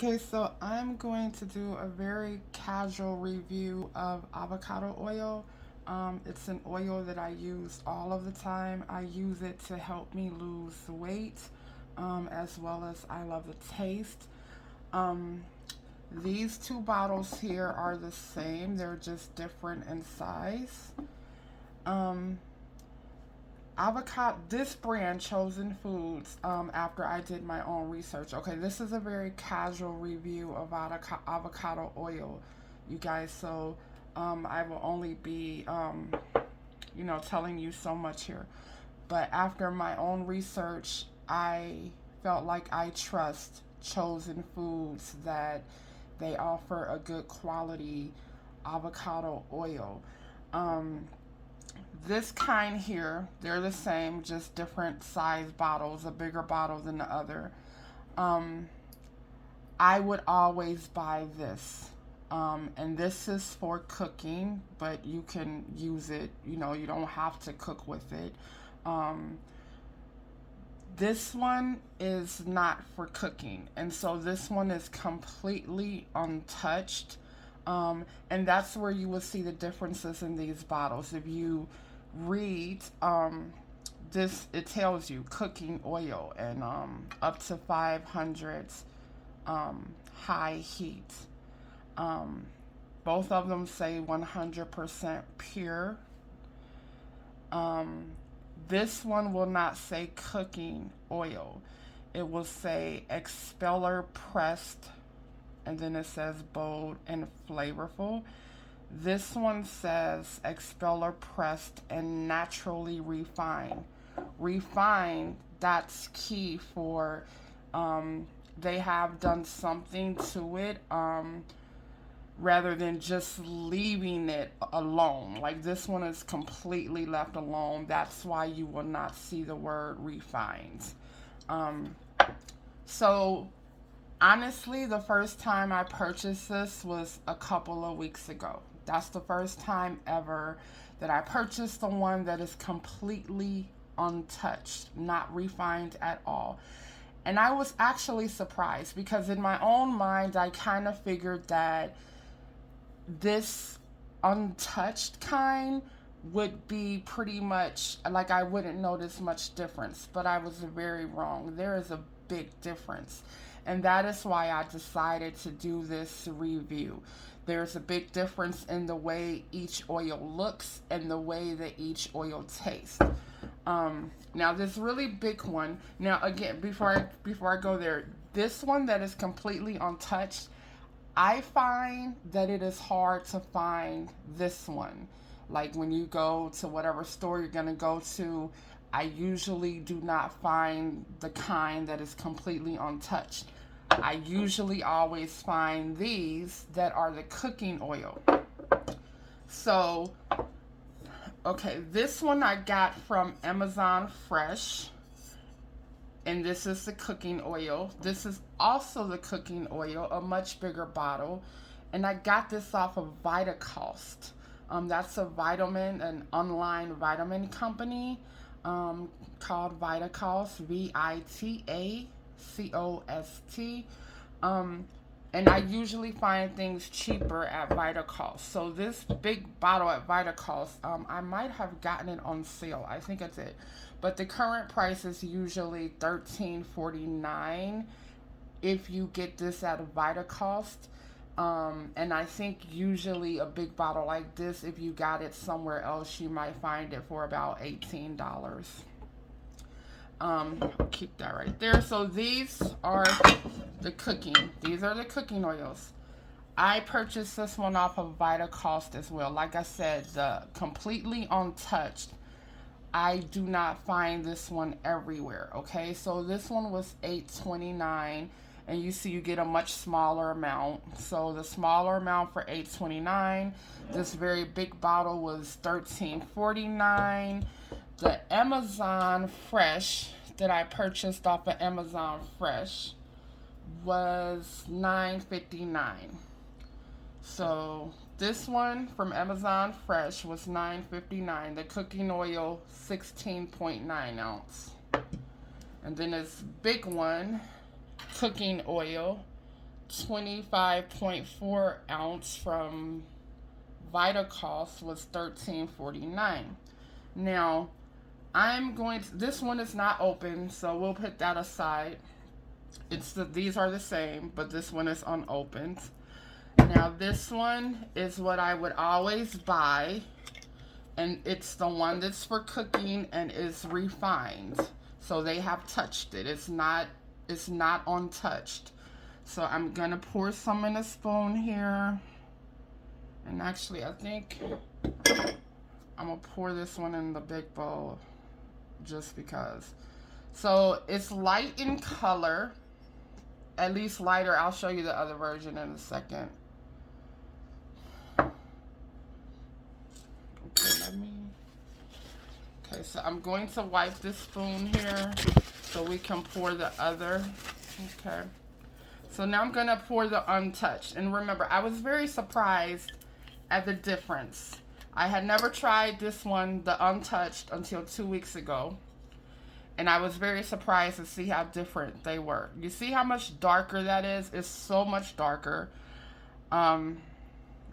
Okay, so I'm going to do a very casual review of avocado oil. It's an oil that I use all of the time. I use it to help me lose weight, as well as I love the taste. Um, these two bottles here are the same, they're just different in size. Um, Avocado, this brand, Chosen Foods, after I did my own research. Okay, this is a very casual review of avocado oil, you guys. So I will only be, telling you so much here. But after my own research, I felt like I trust Chosen Foods that they offer a good quality avocado oil. Um, this kind here, they're the same, just different size bottles, a bigger bottle than the other. Um, I would always buy this. And this is for cooking, but you can use it, you don't have to cook with it. Um, this one is not for cooking, and so this one is completely untouched. And that's where you will see the differences in these bottles. If you read this, it tells you cooking oil and up to 500 high heat. Um, Both of them say 100% pure. Um, this one will not say cooking oil. It will say expeller pressed, and then it says bold and flavorful. This one says expeller pressed and naturally refined. Refined, that's key for, they have done something to it. Rather than just leaving it alone. Like this one is completely left alone. That's why you will not see the word refined. Um, so honestly, the first time I purchased this was a couple of weeks ago. That's the first time ever that I purchased the one that is completely untouched, not refined at all. And I was actually surprised because in my own mind, I kind of figured that this untouched kind would be pretty much like I wouldn't notice much difference, but I was very wrong. There is a big difference, and that is why I decided to do this review. There's a big difference in the way each oil looks and the way that each oil tastes. Now this really big one. Now again, before I go there, this one that is completely untouched, I find that it is hard to find this one. Like when you go to whatever store you're going to go to, I usually do not find the kind that is completely untouched. I usually always find these that are the cooking oil. So, okay, this one I got from Amazon Fresh. And this is the cooking oil. This is also the cooking oil, a much bigger bottle. And I got this off of Vitacost. That's a vitamin, an online vitamin company called Vitacost, Vitacost. And I usually find things cheaper at Vitacost. So this big bottle at Vitacost, I might have gotten it on sale. I think I did. But the current price is usually $13.49 if you get this at a Vitacost. And I think usually a big bottle like this, if you got it somewhere else, you might find it for about $18. I'll keep that right there. So these are these are the cooking oils. I purchased this one off of Vitacost as well. Like I said, the completely untouched. I do not find this one everywhere. Okay, so this one was $8.29, and you see you get a much smaller amount. So the smaller amount for $8.29. This very big bottle was $13.49. The Amazon Fresh that I purchased off of Amazon Fresh was $9.59. So this one from Amazon Fresh was $9.59. The cooking oil, 16.9 ounce. And then this big one, cooking oil, 25.4 ounce from Vitacost was $13.49. Now, this one is not open, so we'll put that aside. These are the same, but this one is unopened. Now, this one is what I would always buy, and it's the one that's for cooking and is refined. So they have touched it. It's not untouched. So I'm gonna pour some in a spoon here. And actually, I think I'm gonna pour this one in the big bowl just because. So it's light in color, at least lighter. I'll show you the other version in a second. Okay, so I'm going to wipe this spoon here so we can pour the other. Okay. So now I'm going to pour the untouched. And remember, I was very surprised at the difference. I had never tried this one, the untouched, until 2 weeks ago. And I was very surprised to see how different they were. You see how much darker that is? It's so much darker.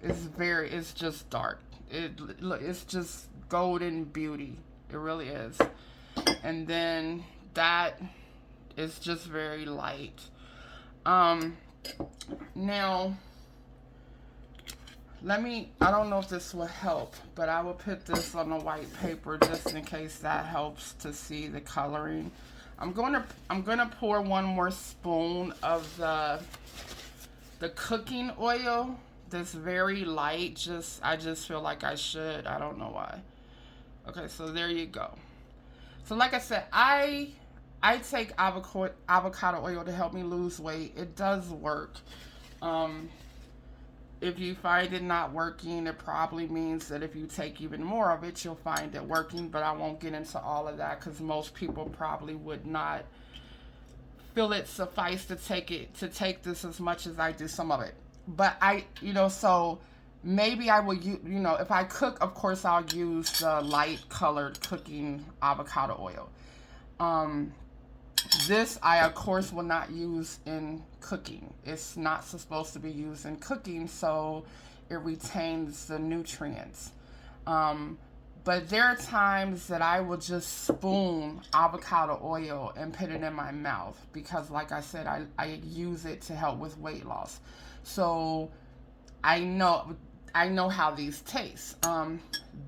It's just dark. It's just golden beauty. It really is. And then that is just very light. Now, I don't know if this will help, but I will put this on the white paper just in case that helps to see the coloring. I'm gonna pour one more spoon of the cooking oil. That's very light. I just feel like I should. I don't know why. Okay, so there you go. So like I said, I take avocado oil to help me lose weight. It does work. If you find it not working, it probably means that if you take even more of it, you'll find it working. But I won't get into all of that because most people probably would not feel it suffice to take this as much as I do some of it. But so maybe I will if I cook, of course, I'll use the light colored cooking avocado oil. This I, of course, will not use in cooking. It's not supposed to be used in cooking, so it retains the nutrients. But there are times that I will just spoon avocado oil and put it in my mouth because, like I said, I use it to help with weight loss. So I know how these taste.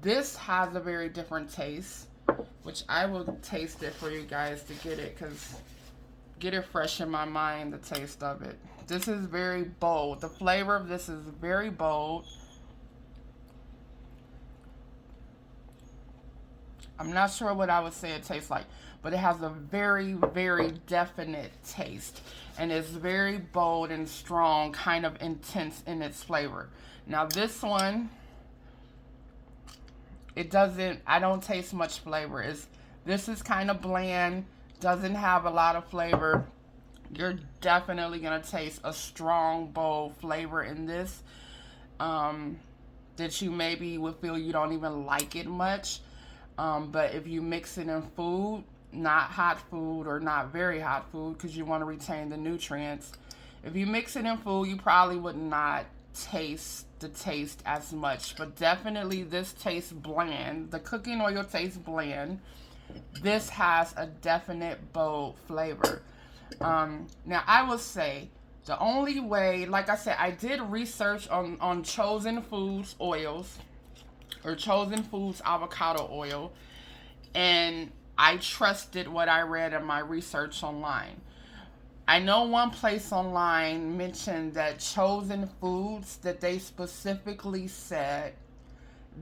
This has a very different taste, which I will taste it for you guys to get it fresh in my mind, the taste of it. This is very bold. The flavor of this is very bold. I'm not sure what I would say it tastes like, but it has a very, very definite taste. And it's very bold and strong, kind of intense in its flavor. Now this one, I don't taste much flavor. This is kind of bland, doesn't have a lot of flavor. You're definitely going to taste a strong, bold flavor in this that you maybe would feel you don't even like it much. But if you mix it in food, not hot food or not very hot food because you want to retain the nutrients. If you mix it in food, you probably would not taste the taste as much. But definitely this tastes bland. The cooking oil tastes bland. This has a definite bold flavor. Now I will say the only way, like I said, I did research on Chosen Foods oils or Chosen Foods avocado oil, and I trusted what I read in my research online. I know one place online mentioned that Chosen Foods, that they specifically said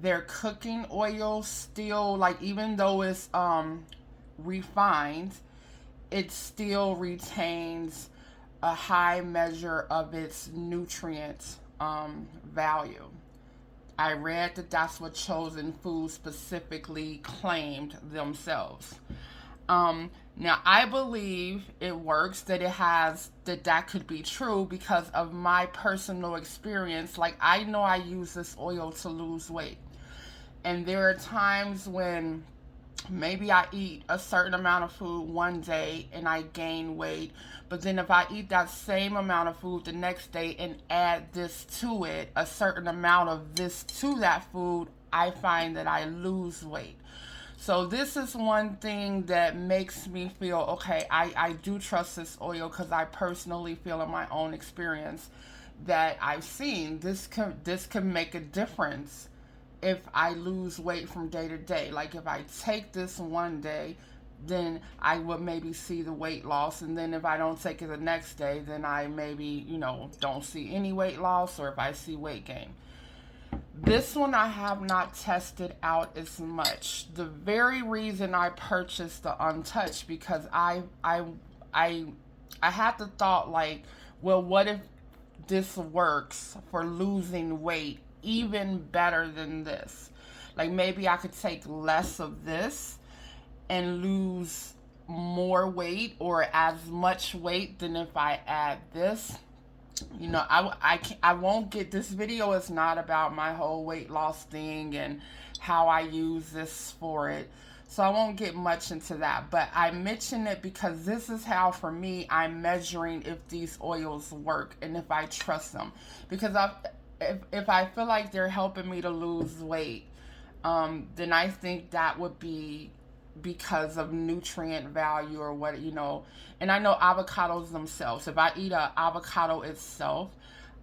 their cooking oil still, like, even though it's refined, it still retains a high measure of its nutrient value. I read that that's what Chosen Foods specifically claimed themselves. Now, I believe it works, that could be true because of my personal experience. Like, I know I use this oil to lose weight. And there are times when maybe I eat a certain amount of food one day and I gain weight, but then if I eat that same amount of food the next day and add this to it, a certain amount of this to that food, I find that I lose weight. So this is one thing that makes me feel okay. I do trust this oil because I personally feel in my own experience that I've seen this can make a difference if I lose weight from day to day. Like if I take this one day, then I would maybe see the weight loss, and then if I don't take it the next day, then I maybe don't see any weight loss, or if I see weight gain. This one I have not tested out as much. The very reason I purchased the untouched, because I I had the thought like, well, what if this works for losing weight even better than this? Like maybe I could take less of this and lose more weight or as much weight than if I add this. I won't get, this video is not about my whole weight loss thing and how I use this for it. So I won't get much into that, but I mention it because this is how, for me, I'm measuring if these oils work and if I trust them. Because if I feel like they're helping me to lose weight, then I think that would be because of nutrient value or what. And I know avocados themselves, if I eat an avocado itself,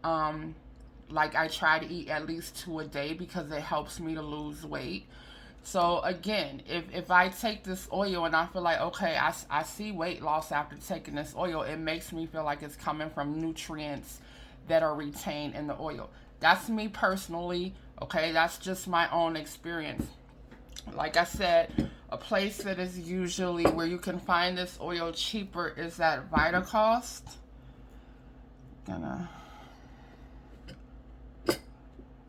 like I try to eat at least 2 a day because it helps me to lose weight. So again, if I take this oil and I feel like, okay, I see weight loss after taking this oil, it makes me feel like it's coming from nutrients that are retained in the oil. That's me personally, okay? That's just my own experience. Like I said, a place that is usually where you can find this oil cheaper is at Vitacost.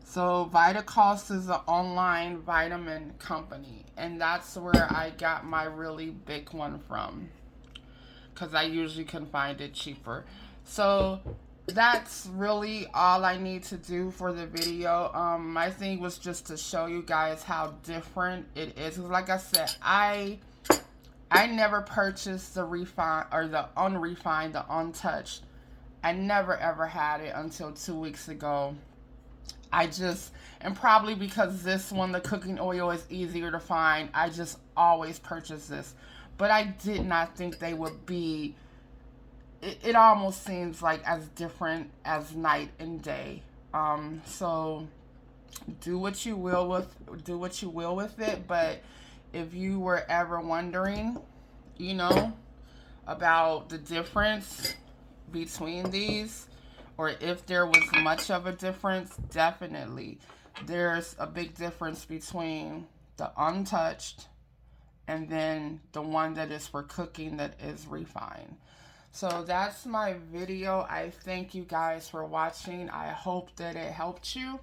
So Vitacost is an online vitamin company, and that's where I got my really big one from, because I usually can find it cheaper. So that's really all I need to do for the video. My thing was just to show you guys how different it is. Like I said, I never purchased the refined or the unrefined, the untouched. I never ever had it until 2 weeks ago. And probably because this one, the cooking oil, is easier to find, I just always purchase this. But I did not think they would be, it almost seems like as different as night and day. So do what you will with it. But if you were ever wondering, about the difference between these, or if there was much of a difference, definitely there's a big difference between the untouched and then the one that is for cooking that is refined. So that's my video. I thank you guys for watching. I hope that it helped you.